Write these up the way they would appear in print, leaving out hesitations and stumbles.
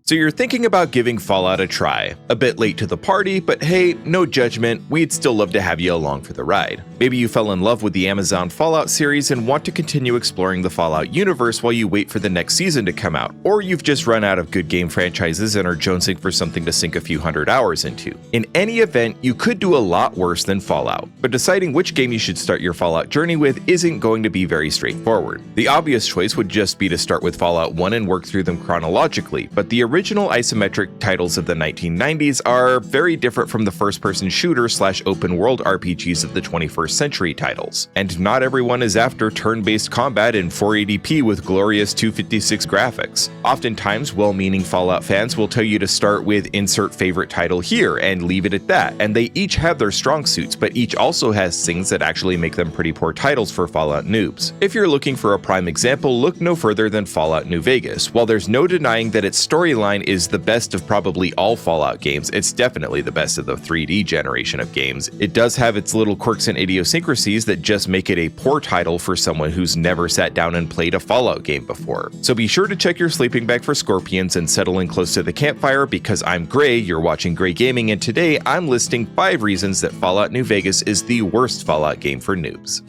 So you're thinking about giving Fallout a try. A bit late to the party, but hey, no judgment, we'd still love to have you along for the ride. Maybe you fell in love with the Amazon Fallout series and want to continue exploring the Fallout universe while you wait for the next season to come out, or you've just run out of good game franchises and are jonesing for something to sink a few hundred hours into. In any event, you could do a lot worse than Fallout, but deciding which game you should start your Fallout journey with isn't going to be very straightforward. The obvious choice would just be to start with Fallout 1 and work through them chronologically, but the original isometric titles of the 1990s are very different from the first-person shooter/open-world RPGs of the 21st century titles. And not everyone is after turn-based combat in 480p with glorious 256 graphics. Oftentimes, well-meaning Fallout fans will tell you to start with insert favorite title here and leave it at that, and they each have their strong suits, but each also has things that actually make them pretty poor titles for Fallout noobs. If you're looking for a prime example, look no further than Fallout New Vegas. While there's no denying that its storyline is the best of probably all Fallout games, it's definitely the best of the 3D generation of games. It does have its little quirks and idiosyncrasies that just make it a poor title for someone who's never sat down and played a Fallout game before. So be sure to check your sleeping bag for scorpions and settle in close to the campfire, because I'm Gray, you're watching Gray Gaming, and today I'm listing 5 reasons that Fallout New Vegas is the worst Fallout game for noobs.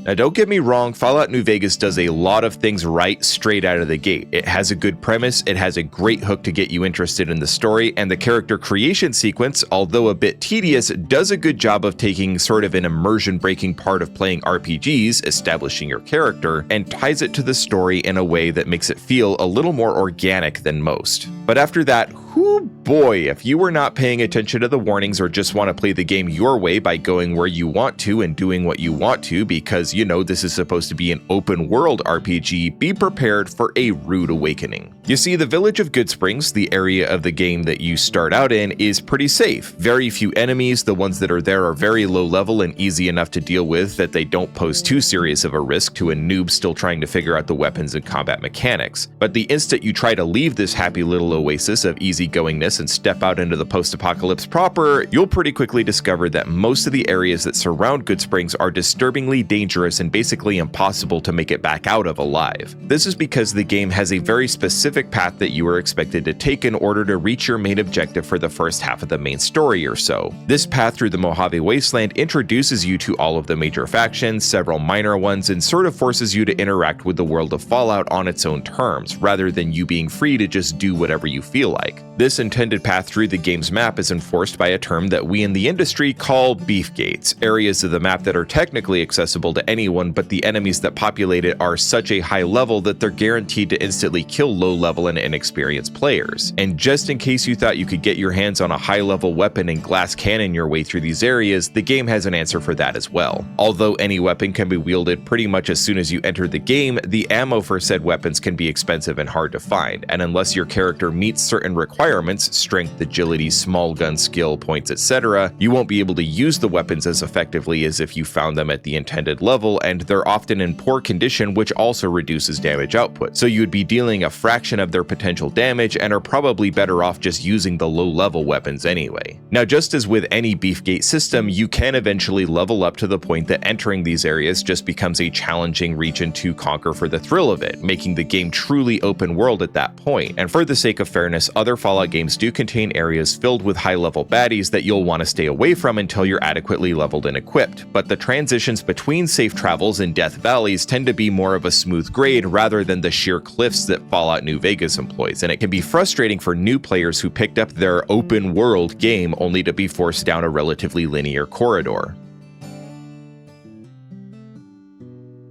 Now don't get me wrong, Fallout New Vegas does a lot of things right straight out of the gate. It has a good premise, it has a great hook to get you interested in the story, and the character creation sequence, although a bit tedious, does a good job of taking sort of an immersion-breaking part of playing RPGs, establishing your character, and ties it to the story in a way that makes it feel a little more organic than most. But after that, whoo boy, if you were not paying attention to the warnings or just want to play the game your way by going where you want to and doing what you want to because, you know, this is supposed to be an open world RPG, be prepared for a rude awakening. You see, the village of Goodsprings, the area of the game that you start out in, is pretty safe. Very few enemies, the ones that are there are very low level and easy enough to deal with that they don't pose too serious of a risk to a noob still trying to figure out the weapons and combat mechanics. But the instant you try to leave this happy little oasis of easygoingness and step out into the post-apocalypse proper, you'll pretty quickly discover that most of the areas that surround Goodsprings are disturbingly dangerous and basically impossible to make it back out of alive. This is because the game has a very specific path that you are expected to take in order to reach your main objective for the first half of the main story or so. This path through the Mojave Wasteland introduces you to all of the major factions, several minor ones, and sort of forces you to interact with the world of Fallout on its own terms, rather than you being free to just do whatever you feel like. This intended path through the game's map is enforced by a term that we in the industry call beef gates, areas of the map that are technically accessible to anyone, but the enemies that populate it are such a high level that they're guaranteed to instantly kill low-level and inexperienced players. And just in case you thought you could get your hands on a high-level weapon and glass cannon your way through these areas, the game has an answer for that as well. Although any weapon can be wielded pretty much as soon as you enter the game, the ammo for said weapons can be expensive and hard to find, and unless your character meets certain requirements, strength, agility, small gun skill points, etc., you won't be able to use the weapons as effectively as if you found them at the intended level, and they're often in poor condition, which also reduces damage output. So you would be dealing a fraction of their potential damage and are probably better off just using the low-level weapons anyway. Now, just as with any beefgate system, you can eventually level up to the point that entering these areas just becomes a challenging region to conquer for the thrill of it, making the game truly open world at that point. And for the sake of fairness, other Fallout games do contain areas filled with high-level baddies that you'll want to stay away from until you're adequately leveled and equipped, but the transitions between safe travels and death valleys tend to be more of a smooth grade rather than the sheer cliffs that Fallout New Vegas employs, and it can be frustrating for new players who picked up their open world game only to be forced down a relatively linear corridor.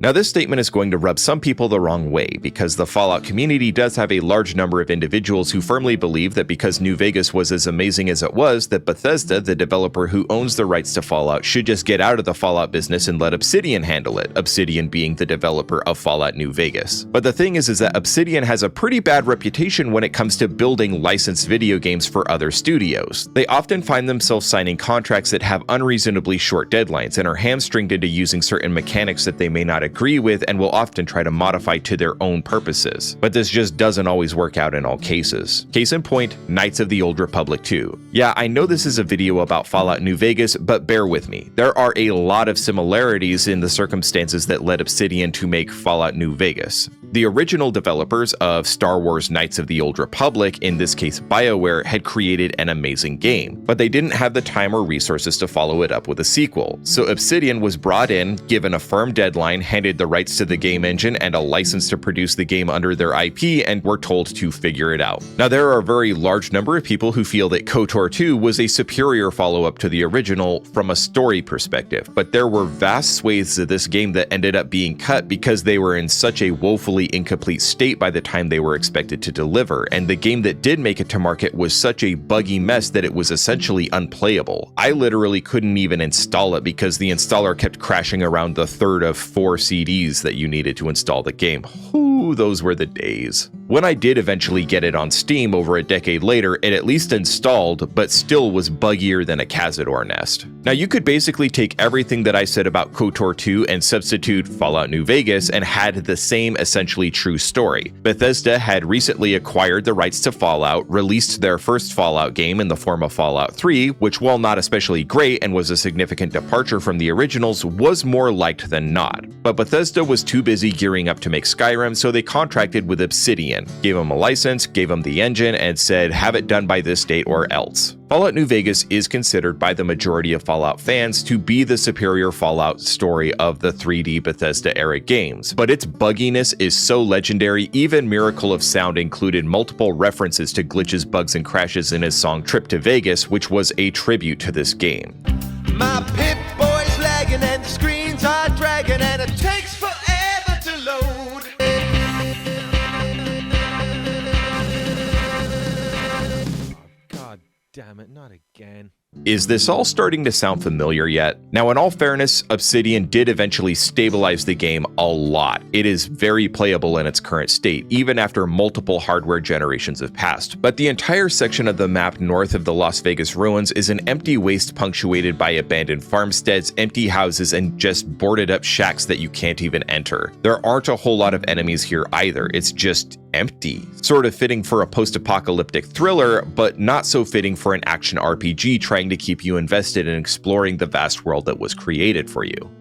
Now, this statement is going to rub some people the wrong way, because the Fallout community does have a large number of individuals who firmly believe that because New Vegas was as amazing as it was, that Bethesda, the developer who owns the rights to Fallout, should just get out of the Fallout business and let Obsidian handle it, Obsidian being the developer of Fallout New Vegas. But the thing is that Obsidian has a pretty bad reputation when it comes to building licensed video games for other studios. They often find themselves signing contracts that have unreasonably short deadlines and are hamstringed into using certain mechanics that they may not agree with and will often try to modify to their own purposes. But this just doesn't always work out in all cases. Case in point, Knights of the Old Republic 2. Yeah, I know this is a video about Fallout New Vegas, but bear with me. There are a lot of similarities in the circumstances that led Obsidian to make Fallout New Vegas. The original developers of Star Wars Knights of the Old Republic, in this case BioWare, had created an amazing game, but they didn't have the time or resources to follow it up with a sequel. So Obsidian was brought in, given a firm deadline, handed the rights to the game engine and a license to produce the game under their IP, and were told to figure it out. Now, there are a very large number of people who feel that KOTOR 2 was a superior follow-up to the original from a story perspective, but there were vast swathes of this game that ended up being cut because they were in such a woefully incomplete state by the time they were expected to deliver, and the game that did make it to market was such a buggy mess that it was essentially unplayable. I literally couldn't even install it because the installer kept crashing around the third of 4 CDs that you needed to install the game. Ooh, those were the days. When I did eventually get it on Steam over a decade later, it at least installed, but still was buggier than a Cazador nest. Now, you could basically take everything that I said about KOTOR 2 and substitute Fallout New Vegas and had the same essentially true story. Bethesda had recently acquired the rights to Fallout, released their first Fallout game in the form of Fallout 3, which, while not especially great and was a significant departure from the originals, was more liked than not. But Bethesda was too busy gearing up to make Skyrim, so they contracted with Obsidian, gave them a license, gave them the engine, and said, have it done by this date or else. Fallout New Vegas is considered by the majority of Fallout fans to be the superior Fallout story of the 3D Bethesda-era games, but its bugginess is so legendary, even Miracle of Sound included multiple references to glitches, bugs, and crashes in his song Trip to Vegas, which was a tribute to this game. My Pip-Boy's lagging and the screens are dragging and it takes forever to load. God damn it, not again. Is this all starting to sound familiar yet? Now, in all fairness, Obsidian did eventually stabilize the game a lot. It is very playable in its current state, even after multiple hardware generations have passed. But the entire section of the map north of the Las Vegas ruins is an empty waste punctuated by abandoned farmsteads, empty houses, and just boarded up shacks that you can't even enter. There aren't a whole lot of enemies here either. It's just empty. Sort of fitting for a post-apocalyptic thriller, but not so fitting for an action RPG trying to keep you invested in exploring the vast world that was created for you.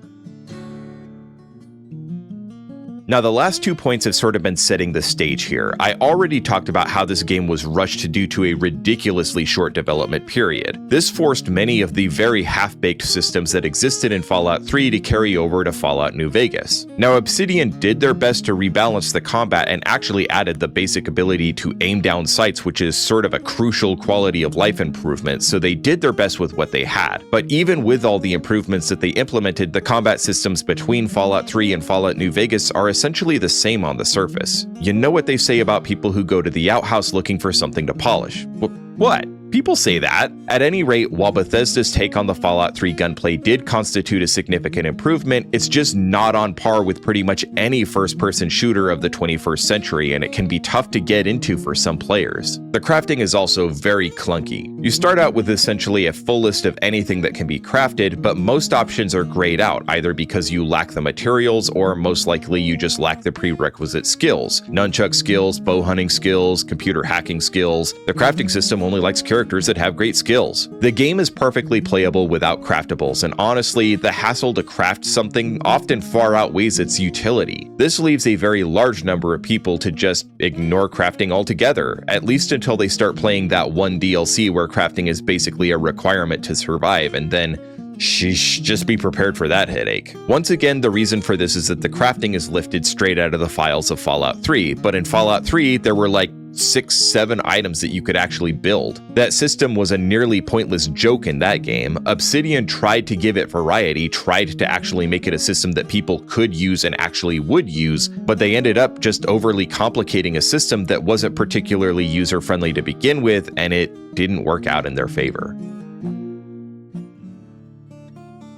Now, the last 2 points have sort of been setting the stage here. I already talked about how this game was rushed due to a ridiculously short development period. This forced many of the very half-baked systems that existed in Fallout 3 to carry over to Fallout New Vegas. Now, Obsidian did their best to rebalance the combat and actually added the basic ability to aim down sights, which is sort of a crucial quality of life improvement, so they did their best with what they had. But even with all the improvements that they implemented, the combat systems between Fallout 3 and Fallout New Vegas are essentially the same on the surface. You know what they say about people who go to the outhouse looking for something to polish. What? People say that. At any rate, while Bethesda's take on the Fallout 3 gunplay did constitute a significant improvement, it's just not on par with pretty much any first-person shooter of the 21st century, and it can be tough to get into for some players. The crafting is also very clunky. You start out with essentially a full list of anything that can be crafted, but most options are grayed out, either because you lack the materials, or most likely you just lack the prerequisite skills. Nunchuck skills, bow hunting skills, computer hacking skills. The crafting system only likes characters that have great skills. The game is perfectly playable without craftables, and honestly, the hassle to craft something often far outweighs its utility. This leaves a very large number of people to just ignore crafting altogether, at least until they start playing that one DLC where crafting is basically a requirement to survive, and then sheesh, just be prepared for that headache. Once again, the reason for this is that the crafting is lifted straight out of the files of Fallout 3, but in Fallout 3, there were like 6-7 items that you could actually build. That system was a nearly pointless joke in that game. Obsidian tried to give it variety, tried to actually make it a system that people could use and actually would use, but they ended up just overly complicating a system that wasn't particularly user-friendly to begin with, and it didn't work out in their favor.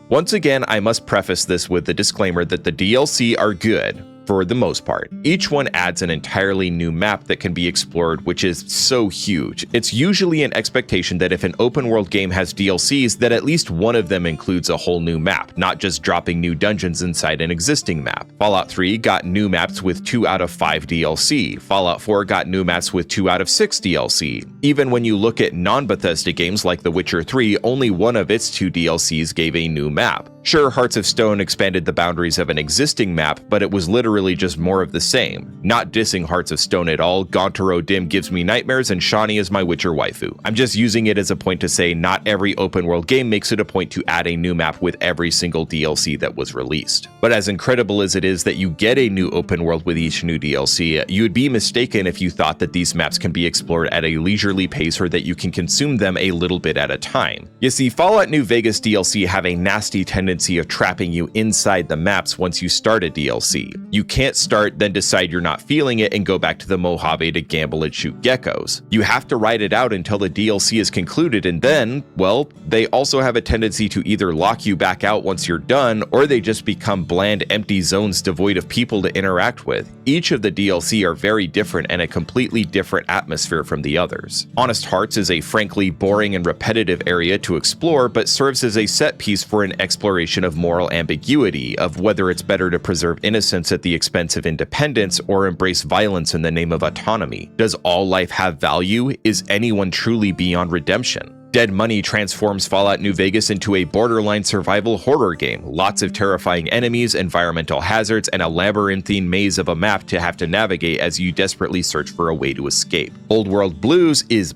Once again, I must preface this with the disclaimer that the DLC are good. for the most part. Each one adds an entirely new map that can be explored, which is so huge. It's usually an expectation that if an open world game has DLCs, that at least one of them includes a whole new map, not just dropping new dungeons inside an existing map. Fallout 3 got new maps with 2 out of 5 DLC. Fallout 4 got new maps with 2 out of 6 DLC. Even when you look at non-Bethesda games like The Witcher 3, only one of its 2 DLCs gave a new map. Sure, Hearts of Stone expanded the boundaries of an existing map, but it was literally just more of the same. Not dissing Hearts of Stone at all, Gontaro Dim gives me nightmares and Shani is my Witcher waifu. I'm just using it as a point to say not every open world game makes it a point to add a new map with every single DLC that was released. But as incredible as it is that you get a new open world with each new DLC, you would be mistaken if you thought that these maps can be explored at a leisurely pace or that you can consume them a little bit at a time. You see, Fallout New Vegas DLC have a nasty tendency of trapping you inside the maps once you start a DLC. You can't start, then decide you're not feeling it and go back to the Mojave to gamble and shoot geckos. You have to ride it out until the DLC is concluded, and then, well, they also have a tendency to either lock you back out once you're done, or they just become bland, empty zones devoid of people to interact with. Each of the DLC are very different and a completely different atmosphere from the others. Honest Hearts is a frankly boring and repetitive area to explore, but serves as a set piece for an exploration of moral ambiguity, of whether it's better to preserve innocence at the expense of independence or embrace violence in the name of autonomy. Does all life have value? Is anyone truly beyond redemption? Dead Money transforms Fallout New Vegas into a borderline survival horror game. Lots of terrifying enemies, environmental hazards, and a labyrinthine maze of a map to have to navigate as you desperately search for a way to escape. Old World Blues is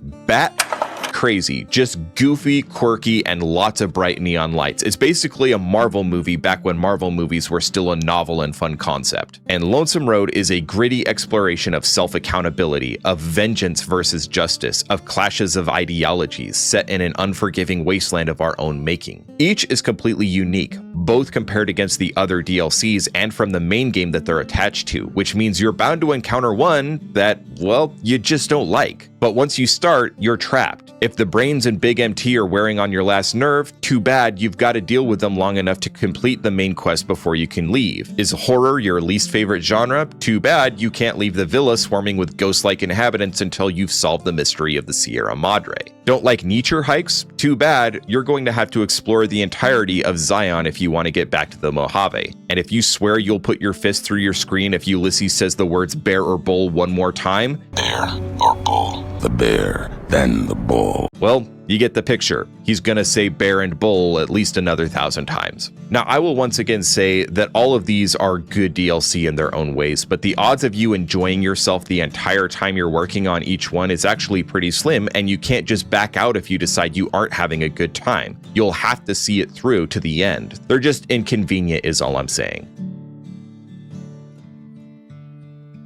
crazy, just goofy, quirky, and lots of bright neon lights. It's basically a Marvel movie back when Marvel movies were still a novel and fun concept. And Lonesome Road is a gritty exploration of self-accountability, of vengeance versus justice, of clashes of ideologies set in an unforgiving wasteland of our own making. Each is completely unique, both compared against the other DLCs and from the main game that they're attached to, which means you're bound to encounter one that, well, you just don't like. But once you start, you're trapped. If the brains and Big MT are wearing on your last nerve, too bad, you've got to deal with them long enough to complete the main quest before you can leave. Is horror your least favorite genre? Too bad, you can't leave the villa swarming with ghost-like inhabitants until you've solved the mystery of the Sierra Madre. Don't like nature hikes? Too bad, you're going to have to explore the entirety of Zion if you want to get back to the Mojave. And if you swear you'll put your fist through your screen if Ulysses says the words bear or bull one more time, bear or bull, the bear, then the bull. Well, you get the picture. He's gonna say bear and bull at least another 1,000 times. Now, I will once again say that all of these are good DLC in their own ways, but the odds of you enjoying yourself the entire time you're working on each one is actually pretty slim, and you can't just back out if you decide you aren't having a good time. You'll have to see it through to the end. They're just inconvenient is all I'm saying.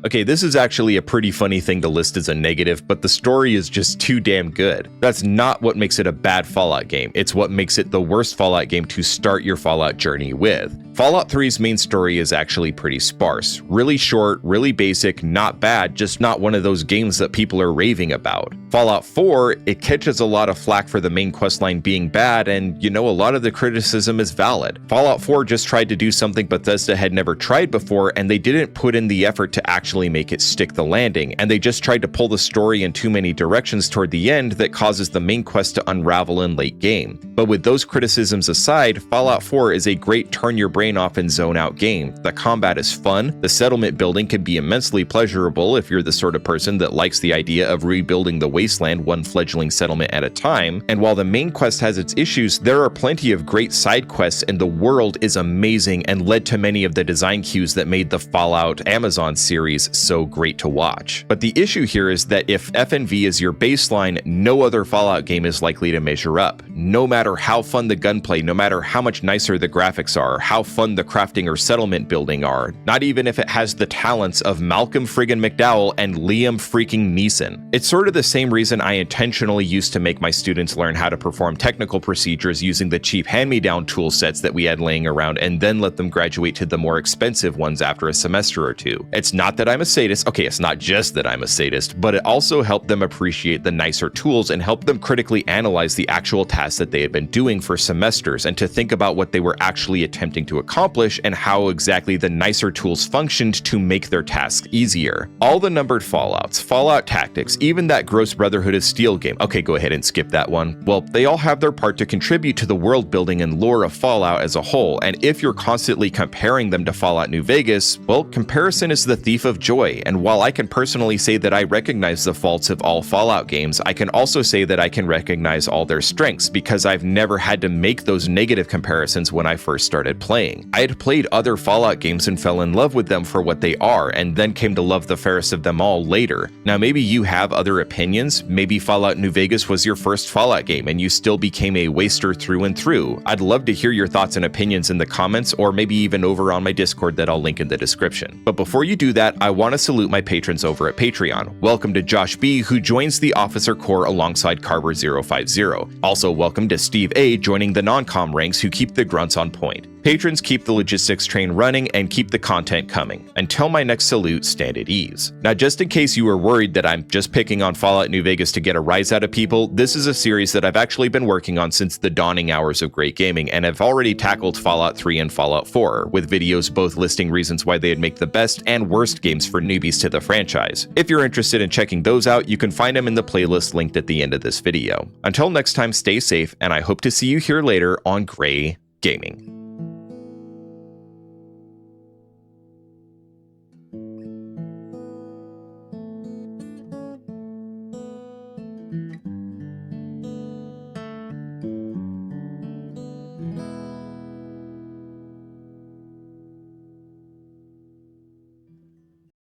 Okay, this is actually a pretty funny thing to list as a negative, but the story is just too damn good. That's not what makes it a bad Fallout game. It's what makes it the worst Fallout game to start your Fallout journey with. Fallout 3's main story is actually pretty sparse. Really short, really basic, not bad, just not one of those games that people are raving about. Fallout 4, it catches a lot of flack for the main questline being bad, and you know, a lot of the criticism is valid. Fallout 4 just tried to do something Bethesda had never tried before, and they didn't put in the effort to actually make it stick the landing, and they just tried to pull the story in too many directions toward the end that causes the main quest to unravel in late game. But with those criticisms aside, Fallout 4 is a great turn your brain off and zone out game. The combat is fun, the settlement building can be immensely pleasurable if you're the sort of person that likes the idea of rebuilding the wasteland one fledgling settlement at a time, and while the main quest has its issues, there are plenty of great side quests and the world is amazing and led to many of the design cues that made the Fallout Amazon series so great to watch. But the issue here is that if FNV is your baseline, no other Fallout game is likely to measure up. No matter how fun the gunplay, no matter how much nicer the graphics are, how fun the crafting or settlement building are, not even if it has the talents of Malcolm friggin' McDowell and Liam freaking Neeson. It's sort of the same reason I intentionally used to make my students learn how to perform technical procedures using the cheap hand-me-down tool sets that we had laying around and then let them graduate to the more expensive ones after a semester or two. It's not that I'm a sadist, okay, it's not just that I'm a sadist, but it also helped them appreciate the nicer tools and help them critically analyze the actual tasks that they had been doing for semesters and to think about what they were actually attempting to to accomplish and how exactly the nicer tools functioned to make their tasks easier. All the numbered Fallouts, Fallout Tactics, even that gross Brotherhood of Steel game, okay, go ahead and skip that one, well, they all have their part to contribute to the world building and lore of Fallout as a whole, and if you're constantly comparing them to Fallout New Vegas, well, comparison is the thief of joy, and while I can personally say that I recognize the faults of all Fallout games, I can also say that I can recognize all their strengths, because I've never had to make those negative comparisons when I first started playing. I had played other Fallout games and fell in love with them for what they are, and then came to love the fairest of them all later. Now maybe you have other opinions, maybe Fallout New Vegas was your first Fallout game and you still became a waster through and through. I'd love to hear your thoughts and opinions in the comments, or maybe even over on my Discord that I'll link in the description. But before you do that, I want to salute my patrons over at Patreon. Welcome to Josh B, who joins the Officer Corps alongside Carver050. Also welcome to Steve A, joining the non-com ranks who keep the grunts on point. Patrons keep the logistics train running and keep the content coming. Until my next salute, stand at ease. Now, just in case you were worried that I'm just picking on Fallout New Vegas to get a rise out of people, this is a series that I've actually been working on since the dawning hours of great gaming, and have already tackled Fallout 3 and Fallout 4, with videos both listing reasons why they'd make the best and worst games for newbies to the franchise. If you're interested in checking those out, you can find them in the playlist linked at the end of this video. Until next time, stay safe, and I hope to see you here later on Gray Gaming.